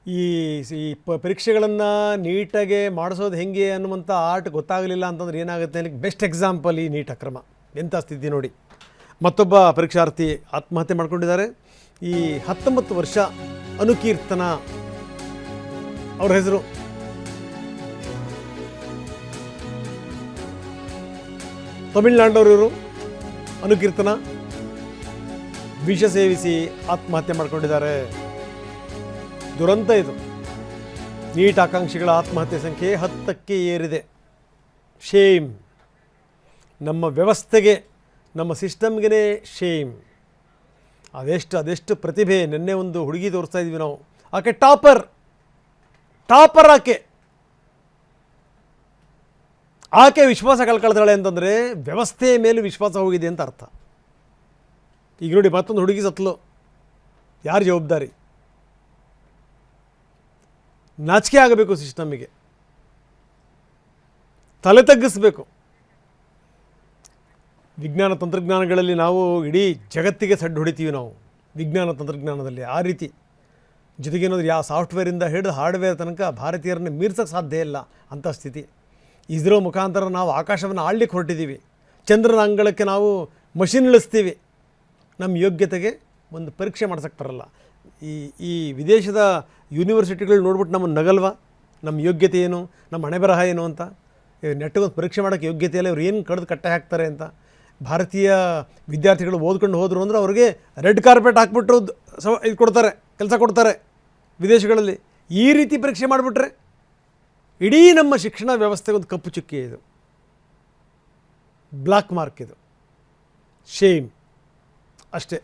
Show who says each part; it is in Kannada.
Speaker 1: ಈ ಪರೀಕ್ಷೆಗಳನ್ನು ನೀಟಾಗೆ ಮಾಡಿಸೋದು ಹೆಂಗೆ ಅನ್ನುವಂಥ ಆರ್ಟ್ ಗೊತ್ತಾಗಲಿಲ್ಲ ಅಂತಂದ್ರೆ ಏನಾಗುತ್ತೆ ಅನ್ನೋಕ್ಕೆ ಬೆಸ್ಟ್ ಎಕ್ಸಾಂಪಲ್ ಈ ನೀಟ್ ಅಕ್ರಮ. ಎಂಥ ಸ್ಥಿತಿ ನೋಡಿ. ಮತ್ತೊಬ್ಬ ಪರೀಕ್ಷಾರ್ಥಿ ಆತ್ಮಹತ್ಯೆ ಮಾಡ್ಕೊಂಡಿದ್ದಾರೆ. ಈ 19 ವರ್ಷ ಅನುಕೀರ್ತನ ಅವ್ರ ಹೆಸರು. ತಮಿಳ್ನಾಡವರು ಅನುಕೀರ್ತನ ವಿಷ ಸೇವಿಸಿ ಆತ್ಮಹತ್ಯೆ ಮಾಡ್ಕೊಂಡಿದ್ದಾರೆ. ದುರಂತ ಇದು. ನೀಟ್ ಆಕಾಂಕ್ಷಿಗಳ ಆತ್ಮಹತ್ಯೆ ಸಂಖ್ಯೆ 10ಕ್ಕೆ ಏರಿದೆ. ಶೇಮ್. ನಮ್ಮ ವ್ಯವಸ್ಥೆಗೆ, ನಮ್ಮ ಸಿಸ್ಟಮ್ಗೆ ಶೇಮ್. ಅದೆಷ್ಟು ಪ್ರತಿಭೆ. ನಿನ್ನೆ ಒಂದು ಹುಡುಗಿ ತೋರಿಸ್ತಾ ಇದ್ವಿ ನಾವು. ಆಕೆ ಟಾಪರ್ ಆಕೆ ವಿಶ್ವಾಸ ಕಳ್ಕೊಳ್ತಾಳೆ ಅಂತಂದರೆ ವ್ಯವಸ್ಥೆಯ ಮೇಲೆ ವಿಶ್ವಾಸ ಹೋಗಿದೆ ಅಂತ ಅರ್ಥ. ಈಗ ನೋಡಿ, ಮತ್ತೊಂದು ಹುಡುಗಿ ಸತ್ಲು. ಯಾರು ಜವಾಬ್ದಾರಿ? ನಾಚಿಕೆ ಆಗಬೇಕು. ಸಿಸ್ಟಮ್ಮಿಗೆ ತಲೆ ತಗ್ಗಿಸ್ಬೇಕು. ವಿಜ್ಞಾನ ತಂತ್ರಜ್ಞಾನಗಳಲ್ಲಿ ನಾವು ಇಡೀ ಜಗತ್ತಿಗೆ ಸಡ್ಡು ಹೊಡಿತೀವಿ ನಾವು, ವಿಜ್ಞಾನ ತಂತ್ರಜ್ಞಾನದಲ್ಲಿ ಆ ರೀತಿ. ಜೊತೆಗೇನಾದರೂ ಯಾವ ಸಾಫ್ಟ್ವೇರಿಂದ ಹಿಡಿದು ಹಾರ್ಡ್ವೇರ್ ತನಕ ಭಾರತೀಯರನ್ನು ಮೀರ್ಸೋಕ್ಕೆ ಸಾಧ್ಯ ಇಲ್ಲ ಅಂಥ ಸ್ಥಿತಿ. ಇಸ್ರೋ ಮುಖಾಂತರ ನಾವು ಆಕಾಶವನ್ನು ಆಳ್ಲಿಕ್ಕೆ ಹೊರಟಿದ್ದೀವಿ. ಚಂದ್ರನ ಅಂಗಳಕ್ಕೆ ನಾವು ಮಷಿನ್ ಇಳಿಸ್ತೀವಿ. ನಮ್ಮ ಯೋಗ್ಯತೆಗೆ ಒಂದು ಪರೀಕ್ಷೆ ಮಾಡ್ಸೋಕ್ಕೆ ಬರಲ್ಲ. ಈ ವಿದೇಶದ ಯೂನಿವರ್ಸಿಟಿಗಳು ನೋಡ್ಬಿಟ್ಟು ನಮ್ಮನ್ನು ನಗಲ್ವಾ? ನಮ್ಮ ಯೋಗ್ಯತೆ ಏನು, ನಮ್ಮ ಹಣೆಬರಹ ಏನು ಅಂತ. ನೆಟ್ಟಗೊಂದು ಪರೀಕ್ಷೆ ಮಾಡೋಕ್ಕೆ ಯೋಗ್ಯತೆ ಇಲ್ಲ, ಇವ್ರು ಏನು ಕಡ್ದು ಕಟ್ಟೆ ಹಾಕ್ತಾರೆ ಅಂತ. ಭಾರತೀಯ ವಿದ್ಯಾರ್ಥಿಗಳು ಓದ್ಕೊಂಡು ಹೋದರು ಅಂದರೆ ಅವ್ರಿಗೆ ರೆಡ್ ಕಾರ್ಪೆಟ್ ಹಾಕ್ಬಿಟ್ಟು ಇದು ಕೊಡ್ತಾರೆ, ಕೆಲಸ ಕೊಡ್ತಾರೆ ವಿದೇಶಗಳಲ್ಲಿ. ಈ ರೀತಿ ಪರೀಕ್ಷೆ ಮಾಡಿಬಿಟ್ರೆ ಇಡೀ ನಮ್ಮ ಶಿಕ್ಷಣ ವ್ಯವಸ್ಥೆಗೆ ಒಂದು ಕಪ್ಪು ಚುಕ್ಕಿ ಇದು, ಬ್ಲ್ಯಾಕ್ ಮಾರ್ಕ್ ಇದು. ಶೇಮ್ ಅಷ್ಟೇ.